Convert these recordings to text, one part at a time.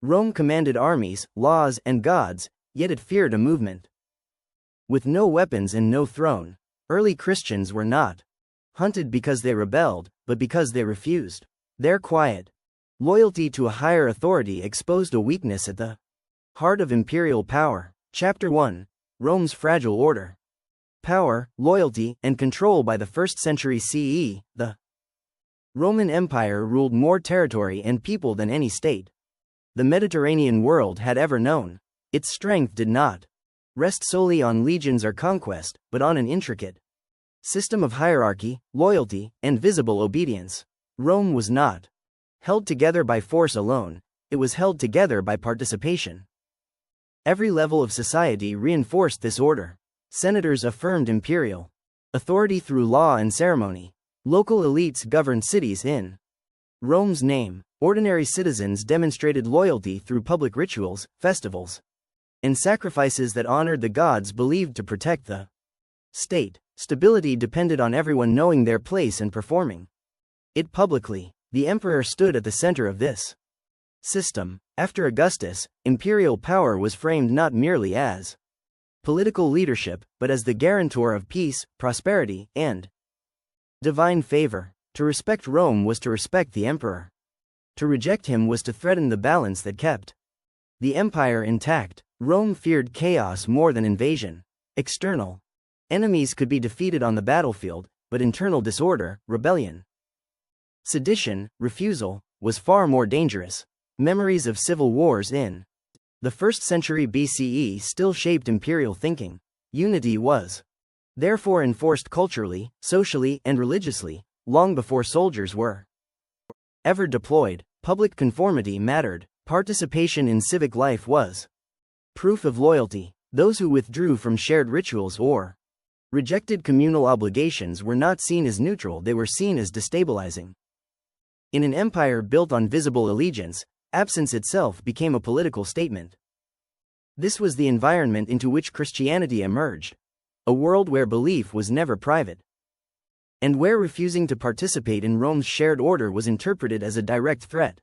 Rome commanded armies, laws, and gods, yet it feared a movement. With no weapons and no throne, early Christians were not hunted because they rebelled, but because they refused. Their quiet loyalty to a higher authority exposed a weakness at the heart of imperial power. Chapter 1. Rome's fragile order. Power, loyalty, and control. By the 1st century CE, the Roman Empire ruled more territory and people than any state the Mediterranean world had ever known. Its strength did not rest solely on legions or conquest, but on an intricate system of hierarchy, loyalty, and visible obedience. Rome was not held together by force alone, it was held together by participation. Every level of society reinforced this order. Senators affirmed imperial authority through law and ceremony. Local elites governed cities in Rome's name. Ordinary citizens demonstrated loyalty through public rituals, festivals, and sacrifices that honored the gods believed to protect the state. Stability depended on everyone knowing their place and performing it publicly. The emperor stood at the center of this system. After Augustus, imperial power was framed not merely as political leadership, but as the guarantor of peace, prosperity, and divine favor. To respect Rome was to respect the emperor. To reject him was to threaten the balance that kept the empire intact. Rome feared chaos more than invasion. External enemies could be defeated on the battlefield, but internal disorder, rebellion, sedition, refusal, was far more dangerous. Memories of civil wars in the 1st century BCE still shaped imperial thinking. Unity was therefore enforced culturally, socially, and religiously, long before soldiers were ever deployed. Public conformity mattered. Participation in civic life was proof of loyalty. Those who withdrew from shared rituals or rejected communal obligations were not seen as neutral, they were seen as destabilizing. In an empire built on visible allegiance, absence itself became a political statement. This was the environment into which Christianity emerged, a world where belief was never private, and where refusing to participate in Rome's shared order was interpreted as a direct threat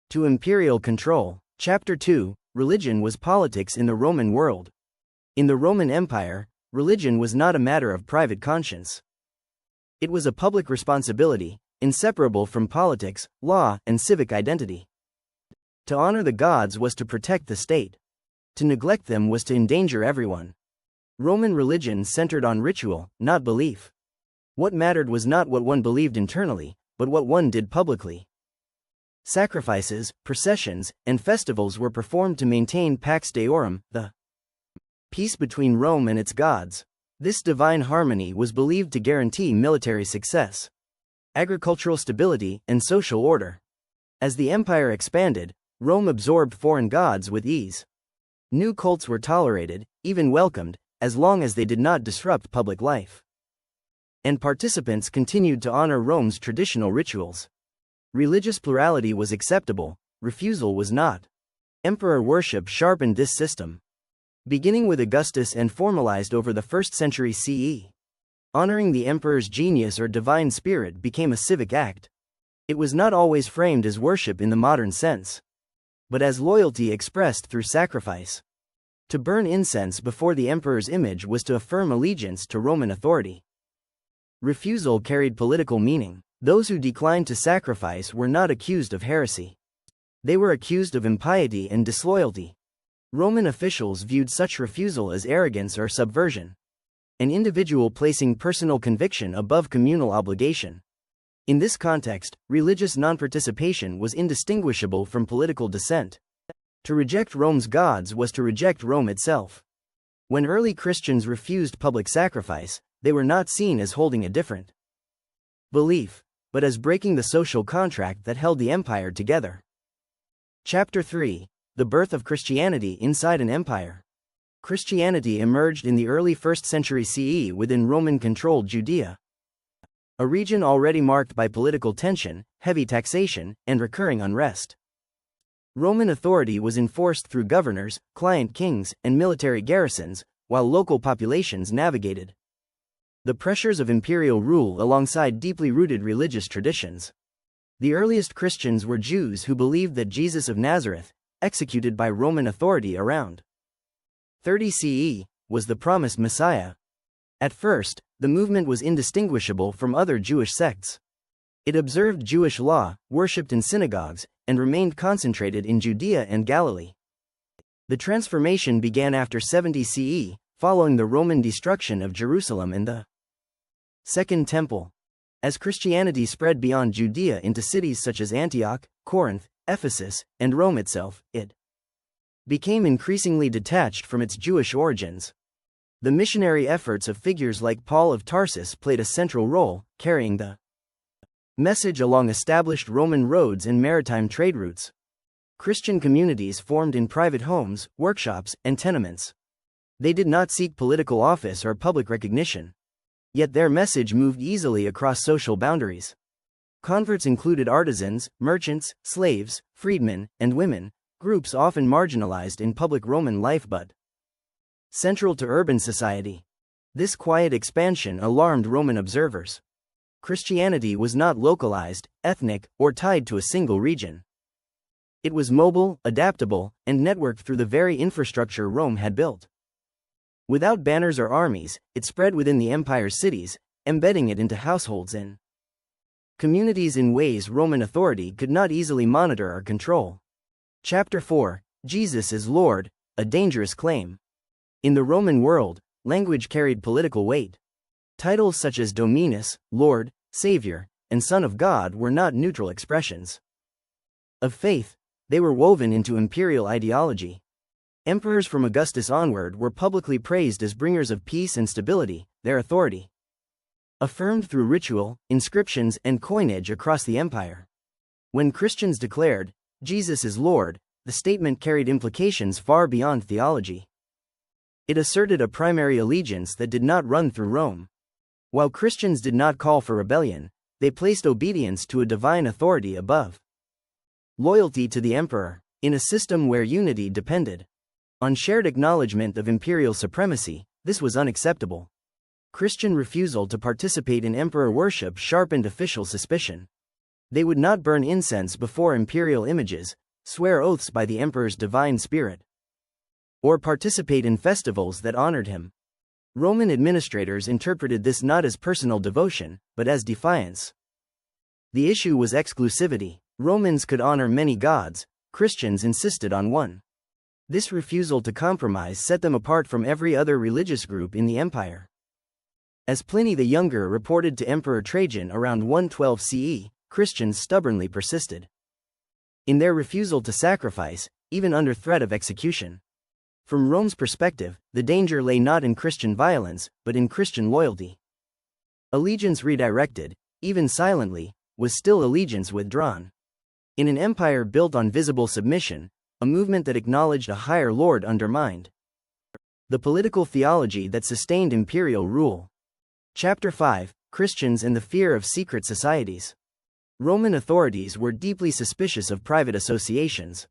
to imperial control. Chapter 2. Religion was politics in the Roman world. In the Roman Empire, religion was not a matter of private conscience. It was a public responsibility, inseparable from politics, law, and civic identity. To honor the gods was to protect the state. To neglect them was to endanger everyone. Roman religion centered on ritual, not belief. What mattered was not what one believed internally, but what one did publicly. Sacrifices, processions, and festivals were performed to maintain Pax Deorum, the peace between Rome and its gods. This divine harmony was believed to guarantee military success, agricultural stability, and social order. As the empire expanded, Rome absorbed foreign gods with ease. New cults were tolerated, even welcomed, as long as they did not disrupt public life. And participants continued to honor Rome's traditional rituals. Religious plurality was acceptable, refusal was not. Emperor worship sharpened this system, beginning with Augustus and formalized over the 1st century CE. Honoring the emperor's genius or divine spirit became a civic act. It was not always framed as worship in the modern sense, but as loyalty expressed through sacrifice. To burn incense before the emperor's image was to affirm allegiance to Roman authority. Refusal carried political meaning. Those who declined to sacrifice were not accused of heresy. They were accused of impiety and disloyalty. Roman officials viewed such refusal as arrogance or subversion, an individual placing personal conviction above communal obligation. In this context, religious non-participation was indistinguishable from political dissent. To reject Rome's gods was to reject Rome itself. When early Christians refused public sacrifice, they were not seen as holding a different belief, but as breaking the social contract that held the empire together. Chapter 3. The birth of Christianity inside an empire. Christianity emerged in the early 1st century CE within Roman-controlled Judea, a region already marked by political tension, heavy taxation, and recurring unrest. Roman authority was enforced through governors, client kings, and military garrisons, while local populations navigated the pressures of imperial rule alongside deeply rooted religious traditions. The earliest Christians were Jews who believed that Jesus of Nazareth, executed by Roman authority around 30 CE, was the promised Messiah. At first, the movement was indistinguishable from other Jewish sects. It observed Jewish law, worshipped in synagogues, and remained concentrated in Judea and Galilee. The transformation began after 70 CE, following the Roman destruction of Jerusalem and the Second Temple. As Christianity spread beyond Judea into cities such as Antioch, Corinth, Ephesus, and Rome itself, it became increasingly detached from its Jewish origins. The missionary efforts of figures like Paul of Tarsus played a central role, carrying the message along established Roman roads and maritime trade routes. Christian communities formed in private homes, workshops, and tenements. They did not seek political office or public recognition. Yet their message moved easily across social boundaries. Converts included artisans, merchants, slaves, freedmen, and women, groups often marginalized in public Roman life but central to urban society. This quiet expansion alarmed Roman observers. Christianity was not localized, ethnic, or tied to a single region. It was mobile, adaptable, and networked through the very infrastructure Rome had built. Without banners or armies, it spread within the empire's cities, embedding it into households and communities in ways Roman authority could not easily monitor or control. Chapter 4: Jesus is Lord, a dangerous claim. In the Roman world, language carried political weight. Titles such as Dominus, Lord, Savior, and Son of God were not neutral expressions of faith, they were woven into imperial ideology. Emperors from Augustus onward were publicly praised as bringers of peace and stability, their authority affirmed through ritual, inscriptions, and coinage across the empire. When Christians declared, "Jesus is Lord," the statement carried implications far beyond theology. It asserted a primary allegiance that did not run through Rome. While Christians did not call for rebellion, they placed obedience to a divine authority above loyalty to the emperor, in a system where unity depended on shared acknowledgement of imperial supremacy. This was unacceptable. Christian refusal to participate in emperor worship sharpened official suspicion. They would not burn incense before imperial images, swear oaths by the emperor's divine spirit, or participate in festivals that honored him. Roman administrators interpreted this not as personal devotion, but as defiance. The issue was exclusivity. Romans could honor many gods, Christians insisted on one. This refusal to compromise set them apart from every other religious group in the empire. As Pliny the Younger reported to Emperor Trajan around 112 CE, Christians stubbornly persisted in their refusal to sacrifice, even under threat of execution. From Rome's perspective, the danger lay not in Christian violence, but in Christian loyalty. Allegiance redirected, even silently, was still allegiance withdrawn. In an empire built on visible submission, a movement that acknowledged a higher lord undermined the political theology that sustained imperial rule. Chapter 5: Christians and the Fear of Secret Societies. Roman authorities were deeply suspicious of private associations.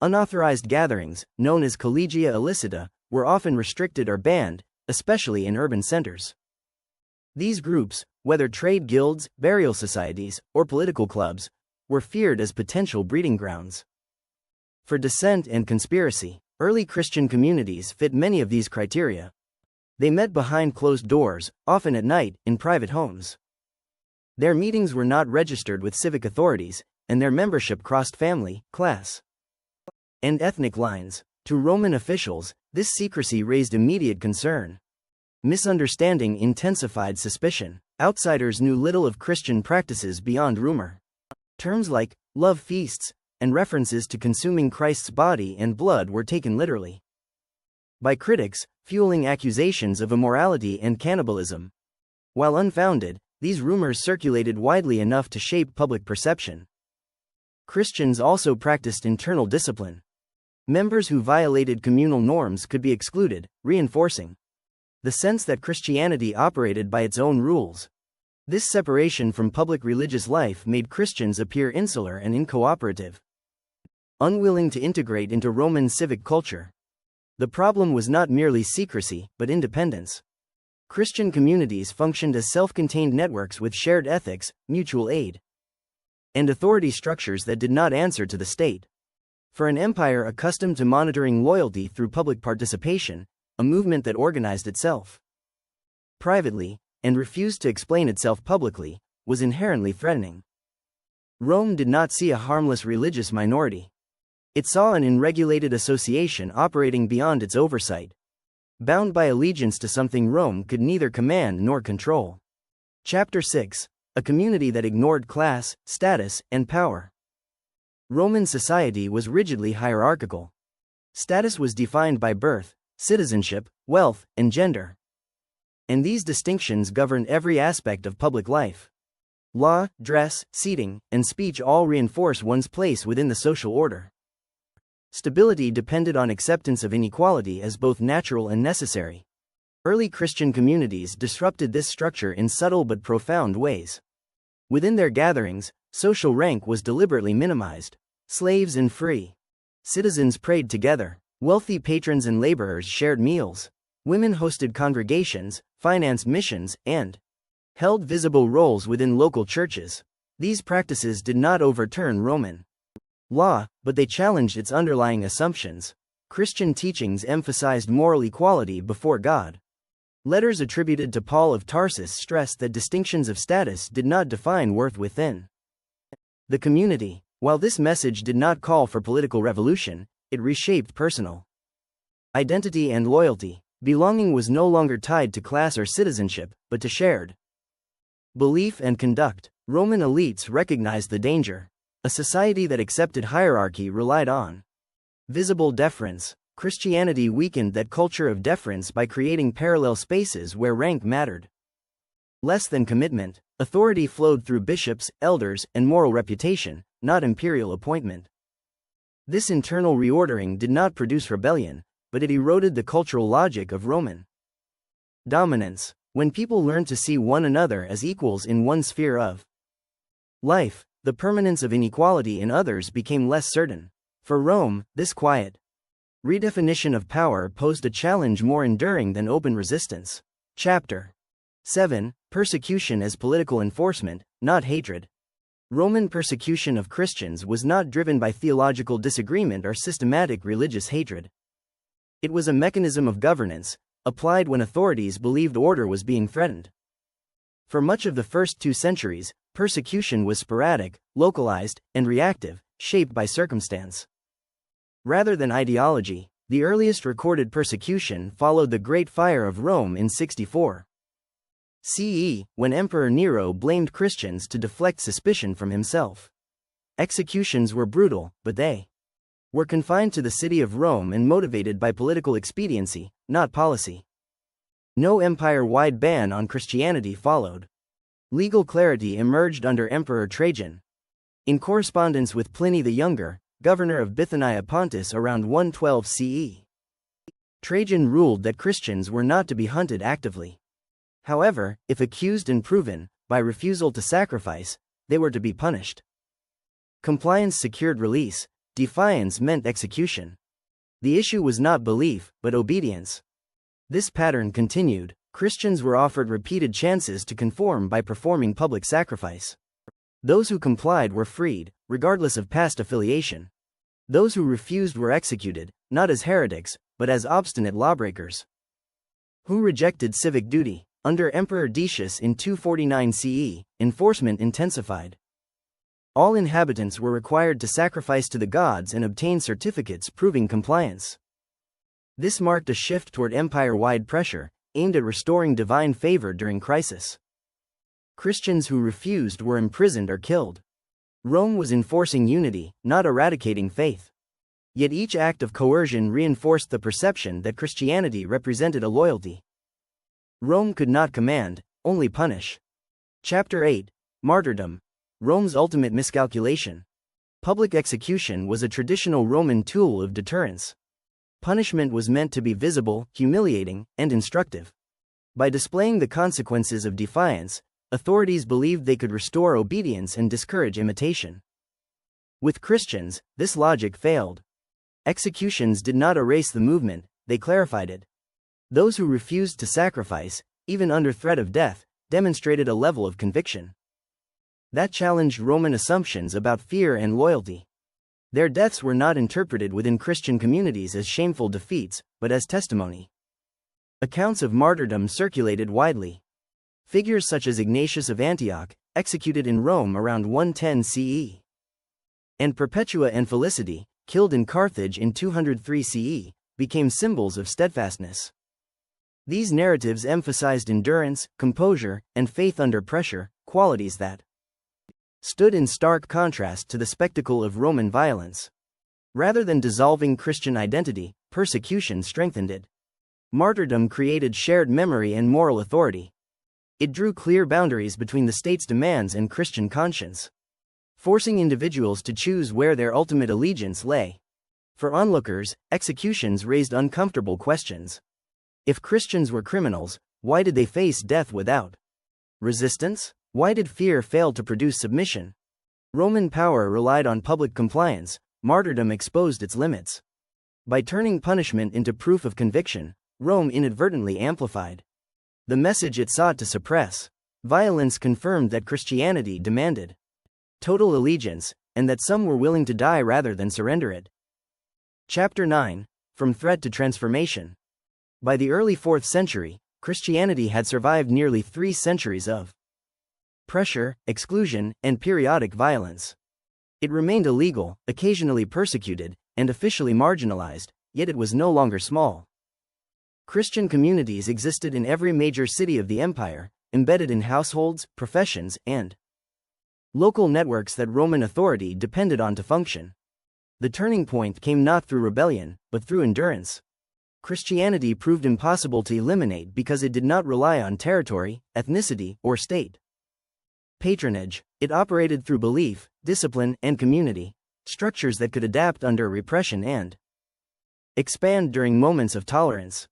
Unauthorized gatherings, known as collegia illicita, were often restricted or banned, especially in urban centers. These groups, whether trade guilds, burial societies, or political clubs, were feared as potential breeding grounds for dissent and conspiracy. Early Christian communities fit many of these criteria. They met behind closed doors, often at night, in private homes. Their meetings were not registered with civic authorities, and their membership crossed family, class, and ethnic lines. To Roman officials, this secrecy raised immediate concern. Misunderstanding intensified suspicion. Outsiders knew little of Christian practices beyond rumor. Terms like love feasts and references to consuming Christ's body and blood were taken literally by critics, fueling accusations of immorality and cannibalism. While unfounded, these rumors circulated widely enough to shape public perception. Christians also practiced internal discipline. Members who violated communal norms could be excluded, reinforcing the sense that Christianity operated by its own rules. This separation from public religious life made Christians appear insular and incooperative, unwilling to integrate into Roman civic culture. The problem was not merely secrecy, but independence. Christian communities functioned as self-contained networks with shared ethics, mutual aid, and authority structures that did not answer to the state. For an empire accustomed to monitoring loyalty through public participation, a movement that organized itself privately and refused to explain itself publicly was inherently threatening. Rome did not see a harmless religious minority. It saw an unregulated association operating beyond its oversight, bound by allegiance to something Rome could neither command nor control. Chapter 6: A community that ignored class, status, and power. Roman society was rigidly hierarchical. Status was defined by birth, citizenship, wealth, and gender. And these distinctions governed every aspect of public life. Law, dress, seating, and speech all reinforce one's place within the social order. Stability depended on acceptance of inequality as both natural and necessary. Early Christian communities disrupted this structure in subtle but profound ways. Within their gatherings, social rank was deliberately minimized. Slaves and free citizens prayed together. Wealthy patrons and laborers shared meals. Women hosted congregations, financed missions, and held visible roles within local churches. These practices did not overturn Roman law, but they challenged its underlying assumptions. Christian teachings emphasized moral equality before God. Letters attributed to Paul of Tarsus stressed that distinctions of status did not define worth within the community. While this message did not call for political revolution, it reshaped personal identity and loyalty. Belonging was no longer tied to class or citizenship, but to shared belief and conduct. Roman elites recognized the danger. A society that accepted hierarchy relied on visible deference. Christianity weakened that culture of deference by creating parallel spaces where rank mattered less than commitment. Authority flowed through bishops, elders, and moral reputation, not imperial appointment. This internal reordering did not produce rebellion, but it eroded the cultural logic of Roman dominance. When people learned to see one another as equals in one sphere of life, the permanence of inequality in others became less certain. For Rome, this quiet redefinition of power posed a challenge more enduring than open resistance. Chapter 7: Persecution as political enforcement, not hatred. Roman persecution of Christians was not driven by theological disagreement or systematic religious hatred. It was a mechanism of governance, applied when authorities believed order was being threatened. For much of the first 2 centuries, persecution was sporadic, localized, and reactive, shaped by circumstance rather than ideology. The earliest recorded persecution followed the Great Fire of Rome in 64 CE, when Emperor Nero blamed Christians to deflect suspicion from himself. Executions were brutal, but they were confined to the city of Rome and motivated by political expediency, not policy. No empire-wide ban on Christianity followed. Legal clarity emerged under Emperor Trajan. In correspondence with Pliny the Younger, governor of Bithynia Pontus around 112 CE, Trajan ruled that Christians were not to be hunted actively. However, if accused and proven, by refusal to sacrifice, they were to be punished. Compliance secured release, defiance meant execution. The issue was not belief, but obedience. This pattern continued. Christians were offered repeated chances to conform by performing public sacrifice. Those who complied were freed, regardless of past affiliation. Those who refused were executed, not as heretics, but as obstinate lawbreakers. Who rejected civic duty? Under Emperor Decius in 249 CE, enforcement intensified. All inhabitants were required to sacrifice to the gods and obtain certificates proving compliance. This marked a shift toward empire-wide pressure, aimed at restoring divine favor during crisis. Christians who refused were imprisoned or killed. Rome was enforcing unity, not eradicating faith. Yet each act of coercion reinforced the perception that Christianity represented a loyalty Rome could not command, only punish. Chapter 8: Martyrdom. Rome's ultimate miscalculation. Public execution was a traditional Roman tool of deterrence. Punishment was meant to be visible, humiliating, and instructive. By displaying the consequences of defiance, authorities believed they could restore obedience and discourage imitation. With Christians, this logic failed. Executions did not erase the movement, they clarified it. Those who refused to sacrifice, even under threat of death, demonstrated a level of conviction that challenged Roman assumptions about fear and loyalty. Their deaths were not interpreted within Christian communities as shameful defeats, but as testimony. Accounts of martyrdom circulated widely. Figures such as Ignatius of Antioch, executed in Rome around 110 CE, and Perpetua and Felicity, killed in Carthage in 203 CE, became symbols of steadfastness. These narratives emphasized endurance, composure, and faith under pressure, qualities that stood in stark contrast to the spectacle of Roman violence. Rather than dissolving Christian identity, persecution strengthened it. Martyrdom created shared memory and moral authority. It drew clear boundaries between the state's demands and Christian conscience, forcing individuals to choose where their ultimate allegiance lay. For onlookers, executions raised uncomfortable questions. If Christians were criminals, why did they face death without resistance? Why did fear fail to produce submission? Roman power relied on public compliance. Martyrdom exposed its limits. By turning punishment into proof of conviction, Rome inadvertently amplified the message it sought to suppress. Violence confirmed that Christianity demanded total allegiance, and that some were willing to die rather than surrender it. Chapter 9. From Threat to Transformation. By the early 4th century, Christianity had survived nearly 3 centuries of pressure, exclusion, and periodic violence. It remained illegal, occasionally persecuted, and officially marginalized, yet it was no longer small. Christian communities existed in every major city of the empire, embedded in households, professions, and local networks that Roman authority depended on to function. The turning point came not through rebellion, but through endurance. Christianity proved impossible to eliminate because it did not rely on territory, ethnicity, or state patronage. It operated through belief, discipline, and community, structures that could adapt under repression and expand during moments of tolerance.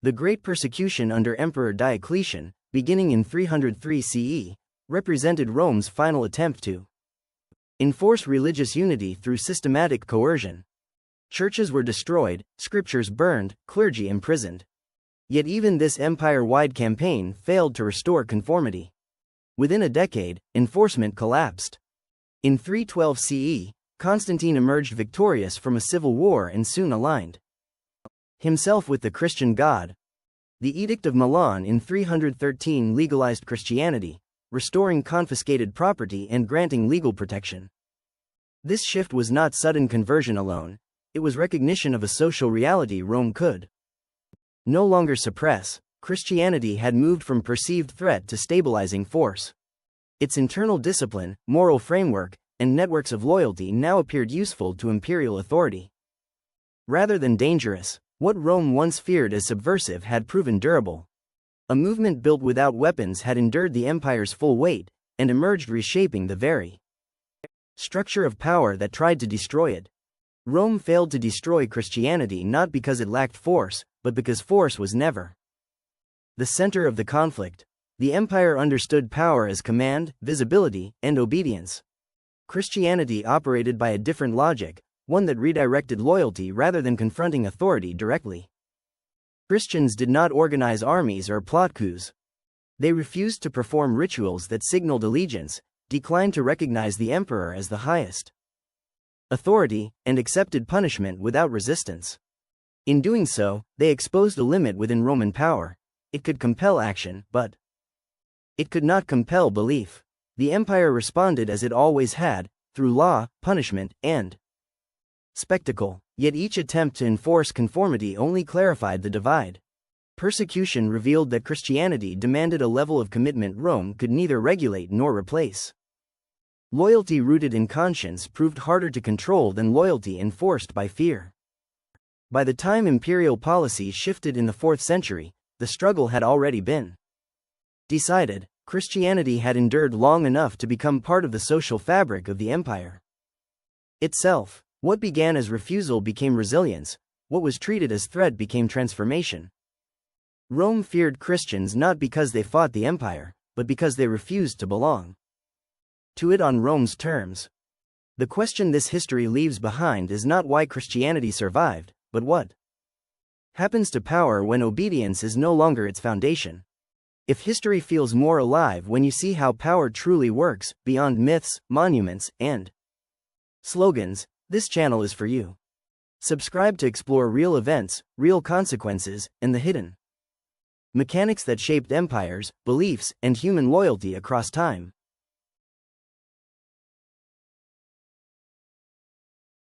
The Great Persecution under Emperor Diocletian, beginning in 303 CE, represented Rome's final attempt to enforce religious unity through systematic coercion. Churches were destroyed, scriptures burned, clergy imprisoned. Yet even this empire-wide campaign failed to restore conformity. Within a decade, enforcement collapsed. In 312 CE, Constantine emerged victorious from a civil war and soon aligned himself with the Christian God. The Edict of Milan in 313 legalized Christianity, restoring confiscated property and granting legal protection. This shift was not sudden conversion alone, it was recognition of a social reality Rome could no longer suppress. Christianity had moved from perceived threat to stabilizing force. Its internal discipline, moral framework, and networks of loyalty now appeared useful to imperial authority rather than dangerous. What Rome once feared as subversive had proven durable. A movement built without weapons had endured the empire's full weight, and emerged reshaping the very structure of power that tried to destroy it. Rome failed to destroy Christianity not because it lacked force, but because force was never the center of the conflict. The empire understood power as command, visibility, and obedience. Christianity operated by a different logic, one that redirected loyalty rather than confronting authority directly. Christians did not organize armies or plot coups. They refused to perform rituals that signaled allegiance, declined to recognize the emperor as the highest authority, and accepted punishment without resistance. In doing so, they exposed a limit within Roman power. It could compel action, but it could not compel belief. The empire responded as it always had, through law, punishment, and spectacle. Yet each attempt to enforce conformity only clarified the divide. Persecution revealed that Christianity demanded a level of commitment Rome could neither regulate nor replace. Loyalty rooted in conscience proved harder to control than loyalty enforced by fear. By the time imperial policy shifted in the 4th century, the struggle had already been decided. Christianity had endured long enough to become part of the social fabric of the empire itself. What began as refusal became resilience, what was treated as threat became transformation. Rome feared Christians not because they fought the empire, but because they refused to belong to it on Rome's terms. The question this history leaves behind is not why Christianity survived, but what happens to power when obedience is no longer its foundation. If history feels more alive when you see how power truly works, beyond myths, monuments, and slogans, This channel is for you. Subscribe to explore real events, real consequences, and the hidden mechanics that shaped empires, beliefs, and human loyalty across time.